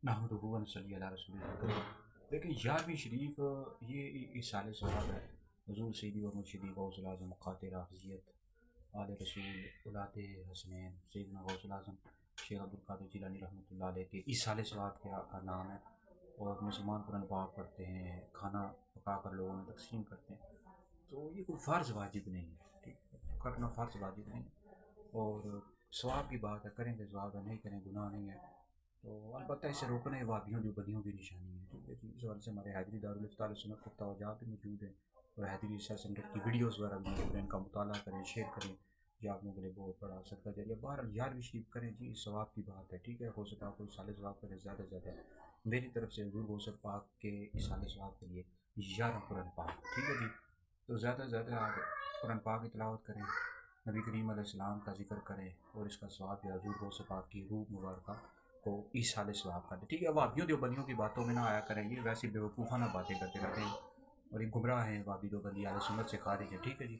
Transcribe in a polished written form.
نحمدہ و نصلی علی رسول اللہ۔ دیکھیں 11ویں شریف یہ اس سال ثواب ہے۔ حضور سیدی و مرشدی غوث العظم مقاتل حافظیت آل رسول اولاد حسنین سیدنا غوث العظم شیخ عبدالقادر جیلانی رحمۃ اللہ علیہ کے اس سال ثواب کا نام ہے، اور مسلمان قرآن پاک پڑھتے ہیں، کھانا پکا کر لوگوں میں تقسیم کرتے ہیں، تو یہ کوئی فرض واجب نہیں ہے، ٹھیک ہے، کرنا فرض واجب نہیں ہے، اور ثواب کی بات ہے، کریں گے ثواب ہے، نہیں کریں گناہ نہیں ہے۔ تو البتہ اسے روکنے وابیوں جو بدیوں کی نشانی ہے، ٹھیک ہے جی، اس حوالے سے ہمارے حیدری دارالفتہ علیہ سنت کو توجہات بھی موجود ہیں، اور حیدری ریسرچ سینٹر کی ویڈیوز وغیرہ بھی موجود ہیں، ان کا مطالعہ کریں، شیئر کریں، یہ آپ لوگوں کے لیے بہت بڑا صدقہ جاریہ۔ بہرحال 11ویں شریف کریں جی، اس ثواب کی بات ہے، ٹھیک ہے، ہو سکتا ہے کوئی سال ثواب کرے، زیادہ سے زیادہ میری طرف سے حضور غوث پاک کے اس سال ثواب کے لیے 11 قرآن پاک، ٹھیک ہے جی، تو زیادہ سے زیادہ آپ قرآن پاک کی تلاوت کریں، نبی کریم علیہ السلام کا ذکر کریں، اور اس کا ثواب یا حضور غوث پاک کی روح مبارکہ کو اس سال ثواب کریں، ٹھیک ہے۔ وابیوں دیوبندیوں کی باتوں میں نہ آیا کریں گے، ویسی بیوقوفانہ باتیں کرتے رہتے ہیں، اور یہ گمراہ ہیں، وابی دیوبندی اہل سنت سے خارج ہے، ٹھیک ہے جی۔